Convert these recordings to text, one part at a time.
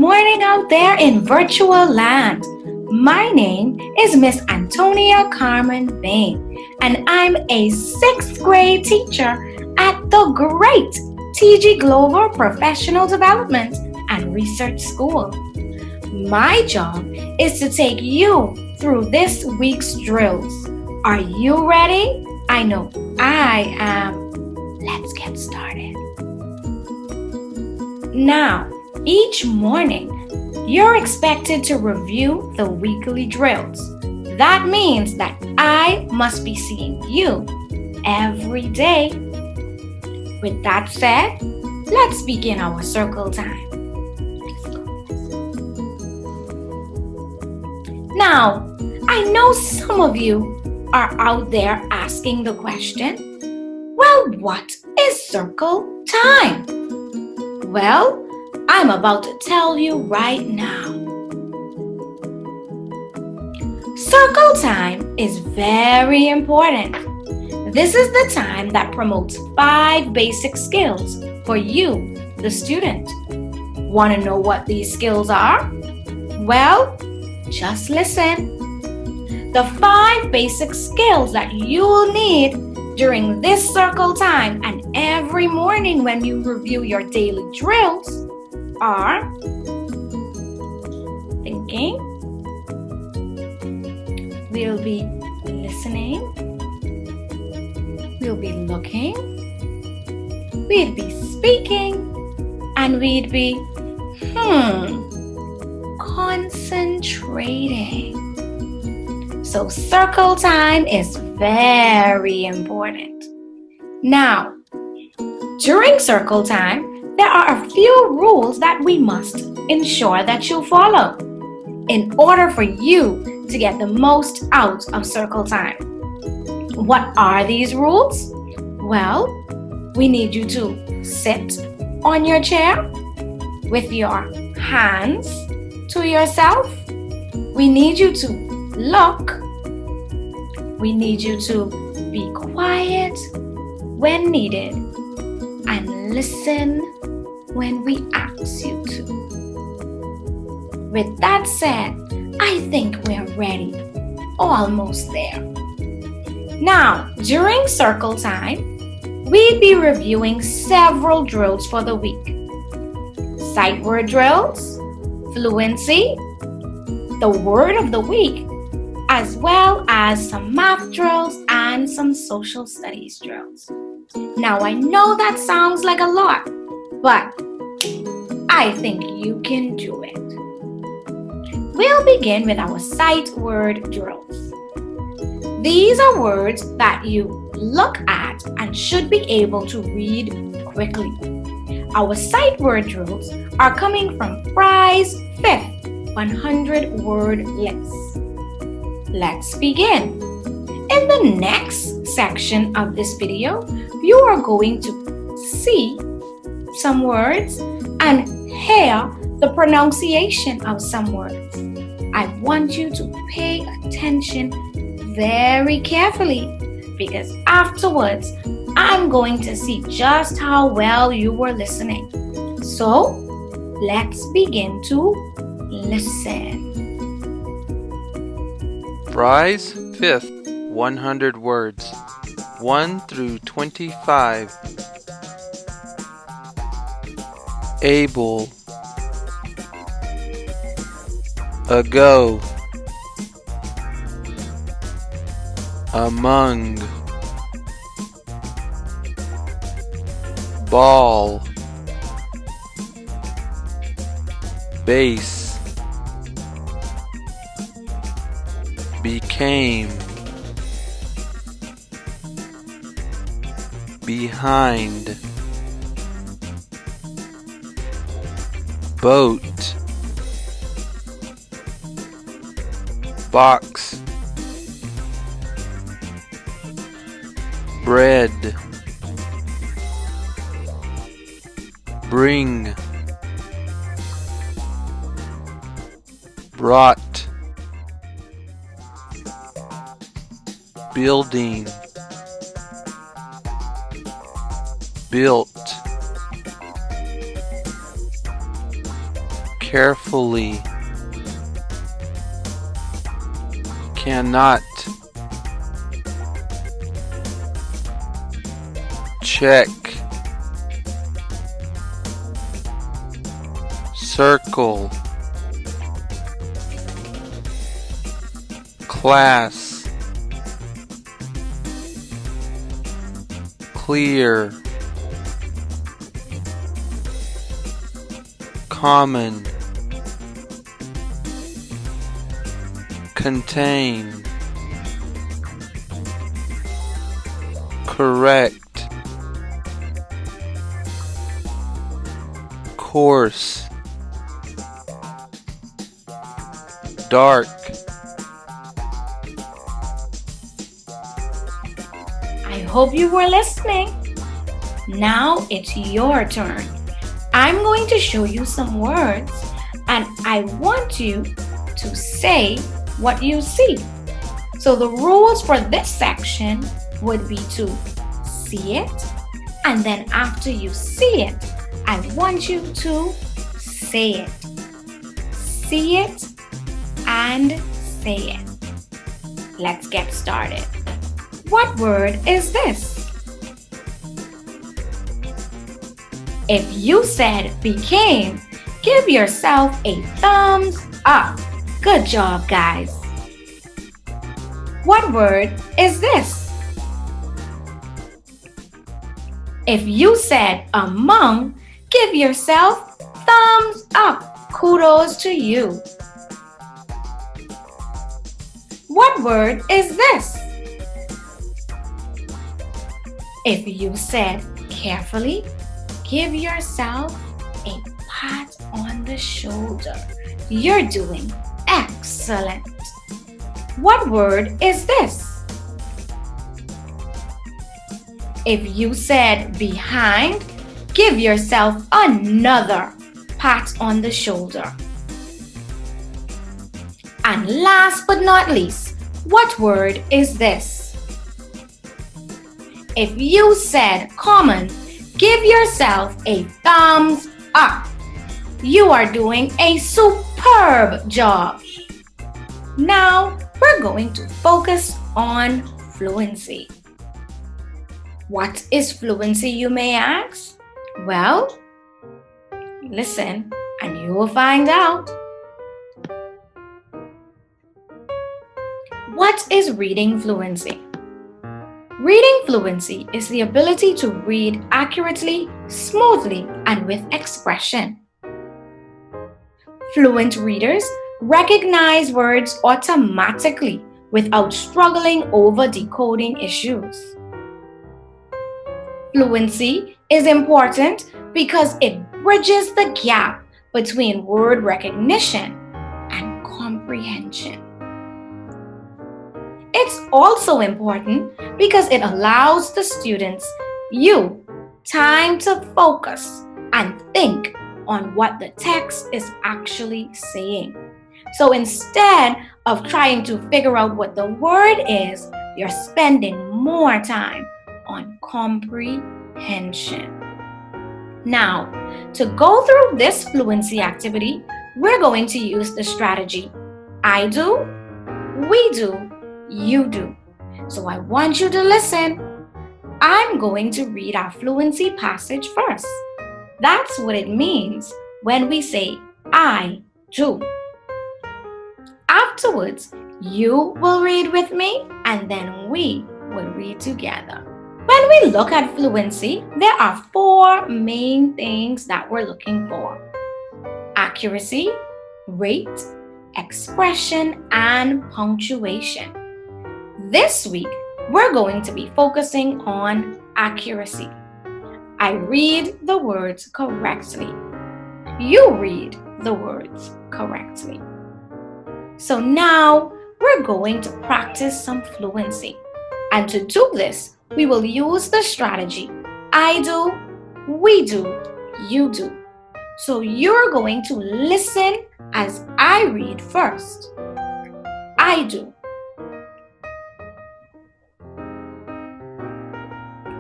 morning out there in virtual land. My name is Miss Antonia Carmen Bain, and I'm a 6th grade teacher at the great TG Global Professional Development and Research School. My job is to take you through this week's drills. Are you ready? I know I am. Let's get started. Now, each morning, you're expected to review the weekly drills. That means that I must be seeing you every day. With that said, let's begin our circle time. Now, I know some of you are out there asking the question, well, what is circle time? Well, I'm about to tell you right now. Circle time is very important. This is the time that promotes 5 basic skills for you, the student. Want to know what these skills are? Well, just listen. The 5 basic skills that you will need during this circle time and every morning when you review your daily drills are thinking, we'll be listening, we'll be looking, we'd be speaking, and we'd be concentrating. So circle time is very important. Now, during circle time, there are a few rules that we must ensure that you follow in order for you to get the most out of circle time. What are these rules? Well, we need you to sit on your chair with your hands to yourself. We need you to look. We need you to be quiet when needed and listen when we ask you to. With that said, I think we're ready. Almost there. Now, during circle time, we'd be reviewing several drills for the week. Sight word drills, fluency, the word of the week, as well as some math drills and some social studies drills. Now, I know that sounds like a lot, but I think you can do it. We'll begin with our sight word drills. These are words that you look at and should be able to read quickly. Our sight word drills are coming from Fry's 5th 100-word list. Let's begin. In the next section of this video, you are going to see some words and hear the pronunciation of some words. I want you to pay attention very carefully because afterwards, I'm going to see just how well you were listening. So, let's begin to listen. Fry's 5th 100 words, 1 through 25. Able, ago, among, ball, base, became, behind, boat, box, bread, bring, brought, building, built, carefully, cannot, check, circle, class, clear, common, contain, correct, coarse, dark, I hope you were listening. Now it's your turn. I'm going to show you some words and I want you to say what you see. So the rules for this section would be to see it, and then after you see it, I want you to say it. See it and say it. Let's get started. What word is this? If you said became, give yourself a thumbs up. Good job, guys. What word is this? If you said among, give yourself thumbs up. Kudos to you. What word is this? If you said carefully, give yourself a pat on the shoulder. You're doing excellent. What word is this? If you said behind, give yourself another pat on the shoulder. And last but not least, what word is this? If you said common, give yourself a thumbs up. You are doing a superb job. Now we're going to focus on fluency. What is fluency, you may ask? Well, listen and you will find out. What is reading fluency? Reading fluency is the ability to read accurately, smoothly, and with expression. Fluent readers recognize words automatically without struggling over decoding issues. Fluency is important because it bridges the gap between word recognition and comprehension. It's also important because it allows the students, time to focus and think on what the text is actually saying. So instead of trying to figure out what the word is, you're spending more time on comprehension. Now, to go through this fluency activity, we're going to use the strategy I do, we do, you do. So I want you to listen. I'm going to read our fluency passage first. That's what it means when we say I do. Afterwards, you will read with me and then we will read together. When we look at fluency, there are 4 main things that we're looking for: accuracy, rate, expression, and punctuation. This week, we're going to be focusing on accuracy. I read the words correctly. You read the words correctly. So now, we're going to practice some fluency. And to do this, we will use the strategy I do, we do, you do. So you're going to listen as I read first. I do.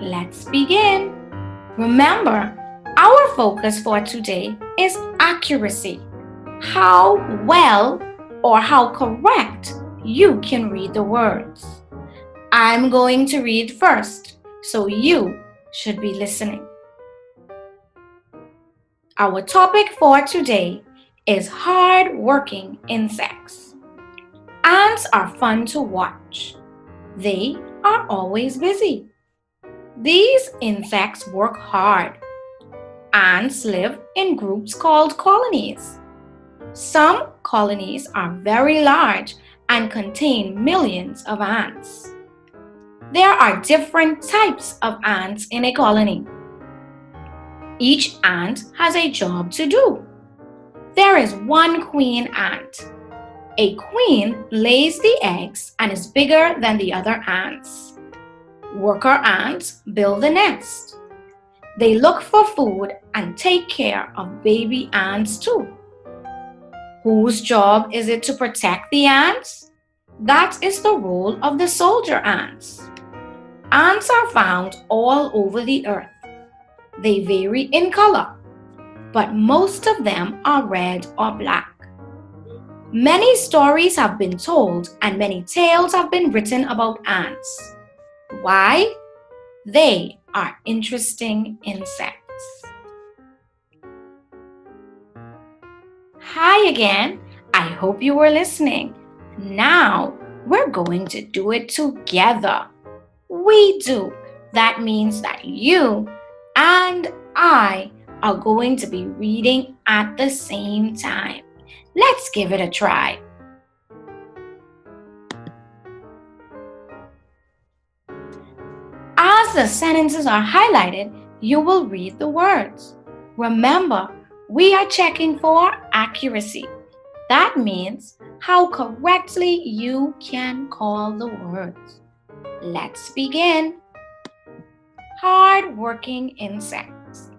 Let's begin. Remember, our focus for today is accuracy. how well or how correct you can read the words. I'm going to read first, so you should be listening. Our topic for today is hard-working insects. Ants are fun to watch. They are always busy. These insects work hard. Ants live in groups called colonies. Some colonies are very large and contain millions of ants. There are different types of ants in a colony. Each ant has a job to do. There is one queen ant. A queen lays the eggs and is bigger than the other ants. Worker ants build the nest. They look for food and take care of baby ants too. Whose job is it to protect the ants? That is the role of the soldier ants. Ants are found all over the earth. They vary in color, but most of them are red or black. Many stories have been told and many tales have been written about ants. Why? They are interesting insects. Hi again. I hope you were listening. Now we're going to do it together. We do. That means that you and I are going to be reading at the same time. Let's give it a try. As the sentences are highlighted, you will read the words. Remember, we are checking for accuracy. That means how correctly you can call the words. Let's begin. Hard-working insects.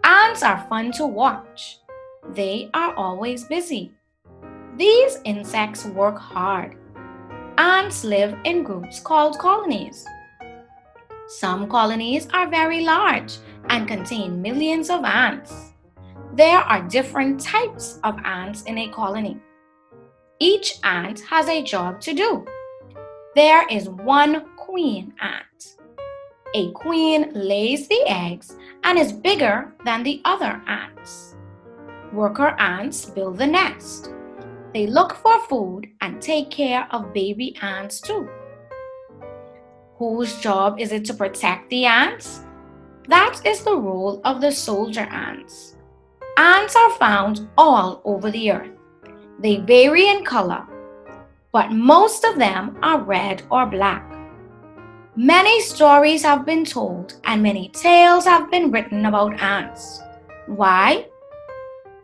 Ants are fun to watch. They are always busy. These insects work hard. Ants live in groups called colonies. Some colonies are very large and contain millions of ants. There are different types of ants in a colony. Each ant has a job to do. There is one queen ant. A queen lays the eggs and is bigger than the other ants. Worker ants build the nest. They look for food and take care of baby ants too. Whose job is it to protect the ants? That is the role of the soldier ants. Ants are found all over the earth. They vary in color, but most of them are red or black. Many stories have been told and many tales have been written about ants. Why?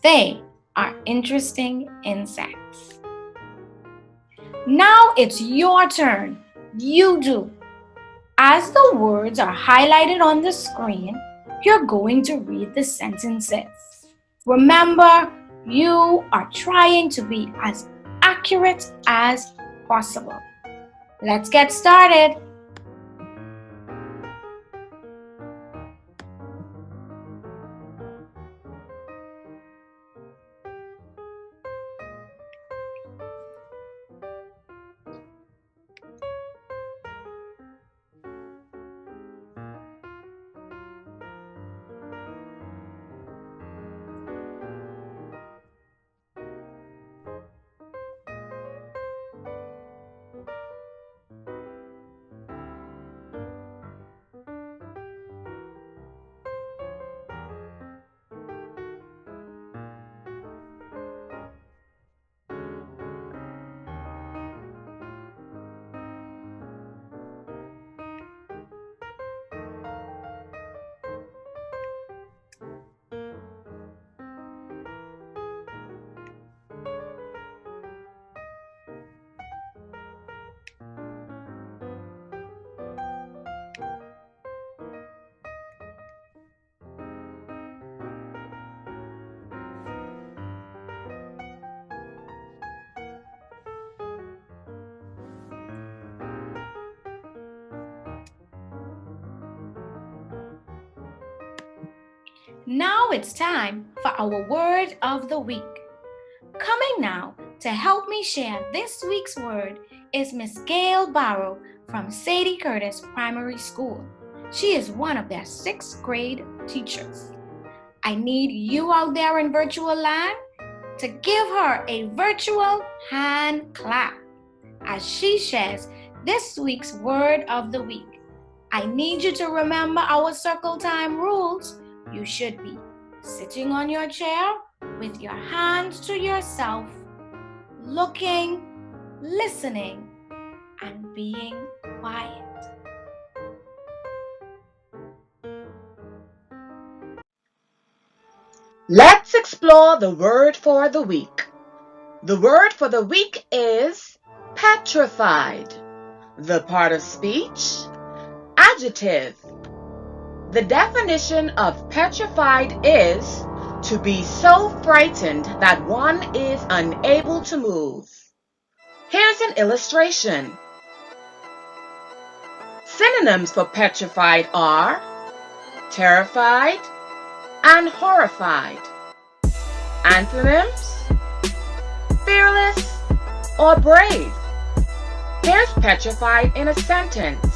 They are interesting insects. Now it's your turn. You do. As the words are highlighted on the screen, you're going to read the sentences. Remember, you are trying to be as accurate as possible. Let's get started. Now it's time for our word of the week. To help me share this week's word is Miss Gail Barrow from Sadie Curtis Primary School. She is one of their 6th grade teachers. I need you out there in virtual land to give her a virtual hand clap as she shares this week's word of the week. I need you to remember our circle time rules. You should be sitting on your chair with your hands to yourself, looking, listening, and being quiet. Let's explore the word for the week. The word for the week is petrified. The part of speech, adjective. The definition of petrified is to be so frightened that one is unable to move. Here's an illustration. Synonyms for petrified are terrified and horrified. Antonyms: fearless or brave. Here's petrified in a sentence.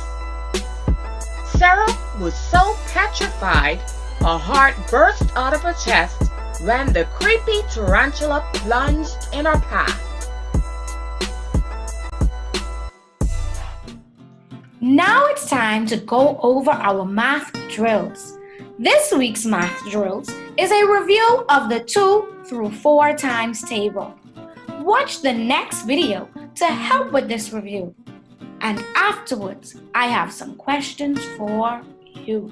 Sarah was so petrified, her heart burst out of her chest when the creepy tarantula plunged in her path. Now it's time to go over our math drills. This week's math drills is a review of the 2 through 4 times table. Watch the next video to help with this review. And afterwards, I have some questions for you.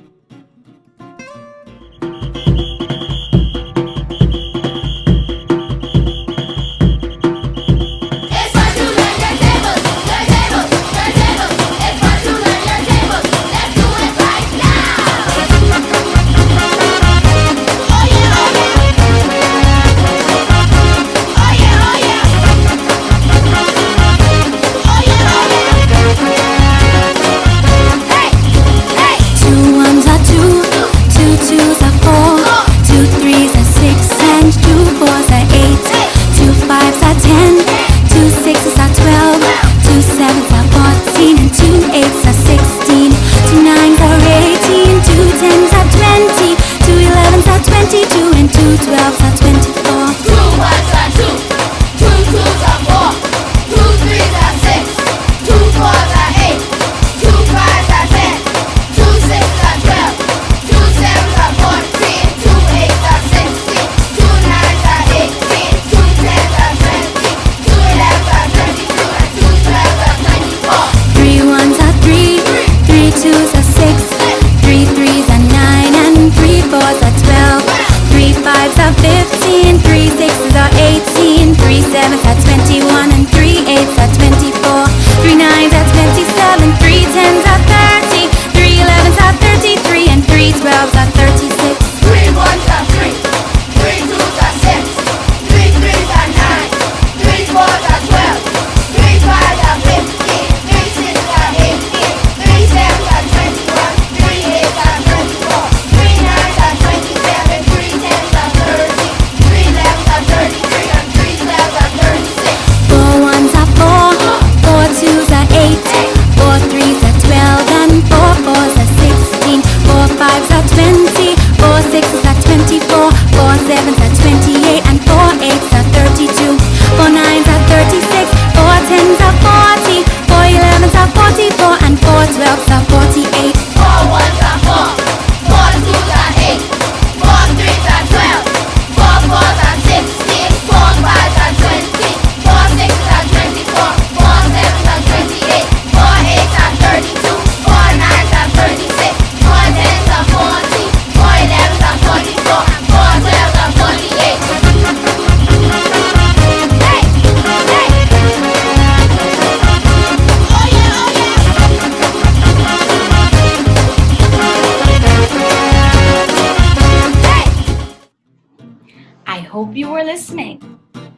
Hope you were listening.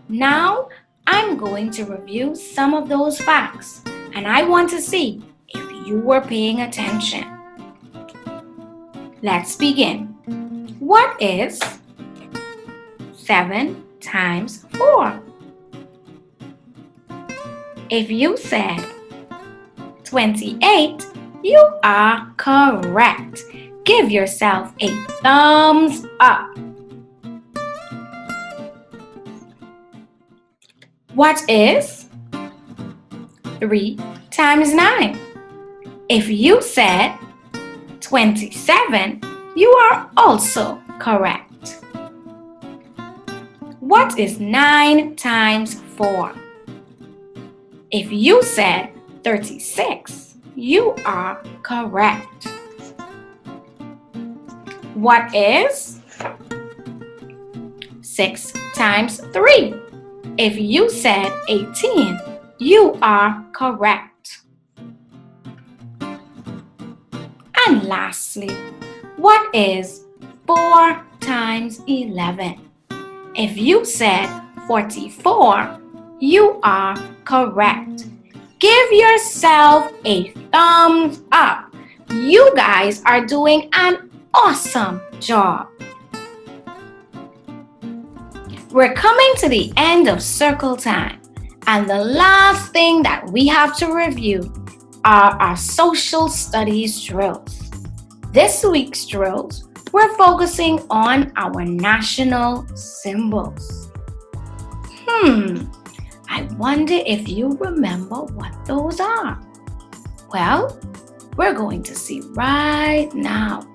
Now, I'm going to review some of those facts, and I want to see if you were paying attention. Let's begin. What is 7 times 4? If you said 28, you are correct. Give yourself a thumbs up. What is 3 times 9? If you said 27, you are also correct. What is 9 times 4? If you said 36, you are correct. What is 6 times 3? If you said 18, you are correct. And lastly, what is 4 times 11? If you said 44, you are correct. Give yourself a thumbs up. You guys are doing an awesome job. We're coming to the end of circle time, and the last thing that we have to review are our social studies drills. This week's drills, we're focusing on our national symbols. I wonder if you remember what those are. Well, we're going to see right now.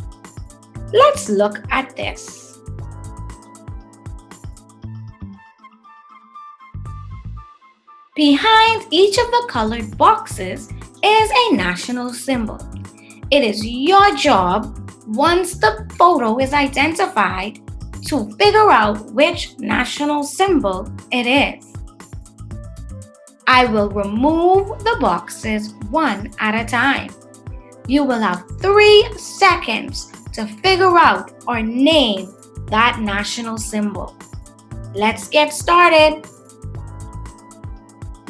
Let's look at this. Behind each of the colored boxes is a national symbol. It is your job, once the photo is identified, to figure out which national symbol it is. I will remove the boxes one at a time. You will have 3 seconds to figure out or name that national symbol. Let's get started.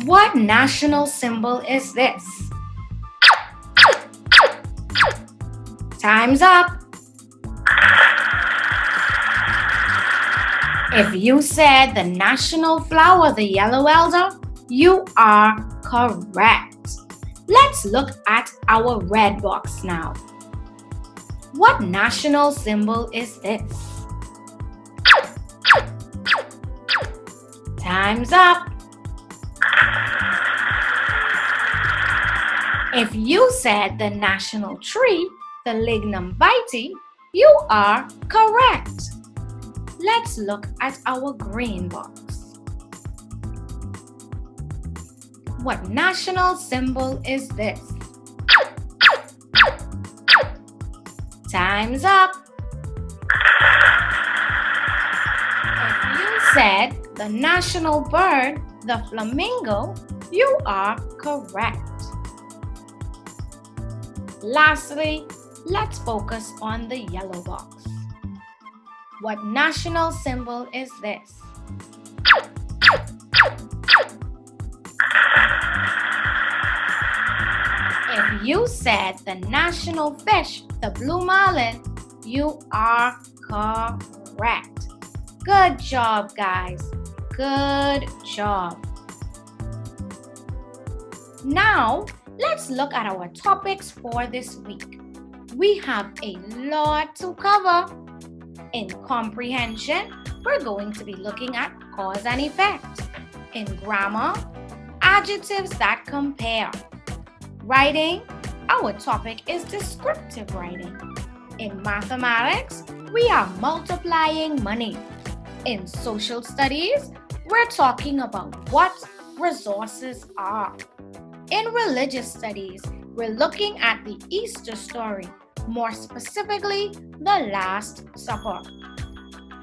What national symbol is this? Time's up. If you said the national flower, the yellow elder, you are correct. Let's look at our red box now. What national symbol is this? Time's up. If you said the national tree, the lignum vitae, you are correct. Let's look at our green box. What national symbol is this? Time's up. If you said the national bird, the flamingo, you are correct. Lastly, let's focus on the yellow box. What national symbol is this? If you said the national fish, the blue marlin, you are correct. Good job, guys. Good job. Now, let's look at our topics for this week. We have a lot to cover. In comprehension, we're going to be looking at cause and effect. In grammar, adjectives that compare. Writing, our topic is descriptive writing. In mathematics, we are multiplying money. In social studies, we're talking about what resources are. In religious studies, we're looking at the Easter story, more specifically, the Last Supper.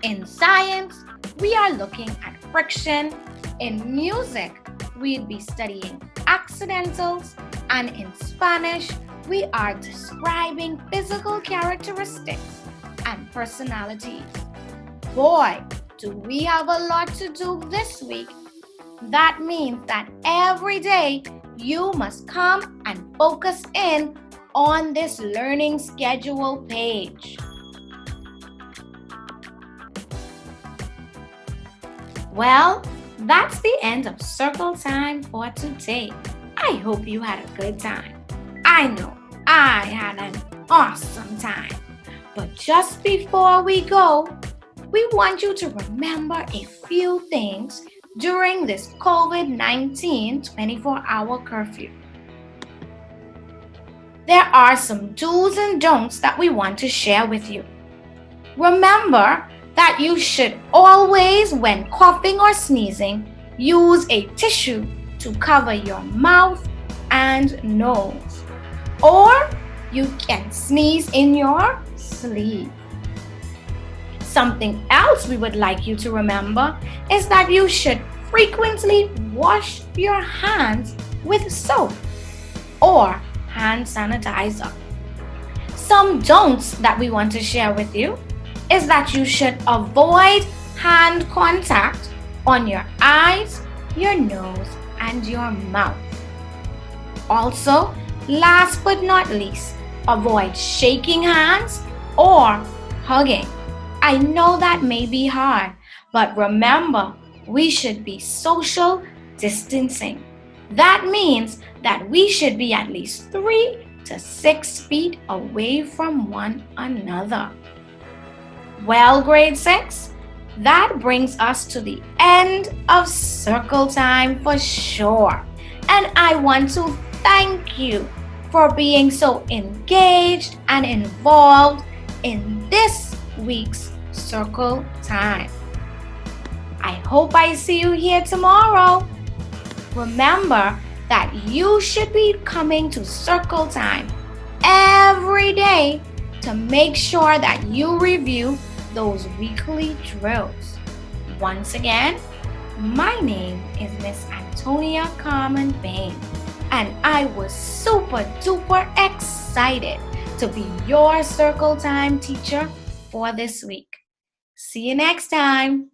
In science, we are looking at friction. In music, we'd be studying accidentals. And in Spanish, we are describing physical characteristics and personalities. Boy, do we have a lot to do this week. That means that every day you must come and focus in on this learning schedule page. Well, That's the end of circle time for today. I hope you had a good time. I know I had an awesome time. But just before we go, we want you to remember a few things during this COVID-19 24-hour curfew. There are some do's and don'ts that we want to share with you. Remember that you should always, when coughing or sneezing, use a tissue to cover your mouth and nose. Or you can sneeze in your sleep. Something else we would like you to remember is that you should frequently wash your hands with soap or hand sanitizer. Some don'ts that we want to share with you is that you should avoid hand contact on your eyes, your nose, and your mouth. Also, last but not least, avoid shaking hands or hugging. I know that may be hard, but remember, we should be social distancing. That means that we should be at least 3 to 6 feet away from one another. Well, grade 6, that brings us to the end of circle time for sure. And I want to thank you for being so engaged and involved in this week's circle time. I hope I see you here tomorrow. Remember that you should be coming to circle time every day to make sure that you review those weekly drills. Once again, my name is Miss Antonia Bain, and I was super duper excited to be your circle time teacher for this week. See you next time.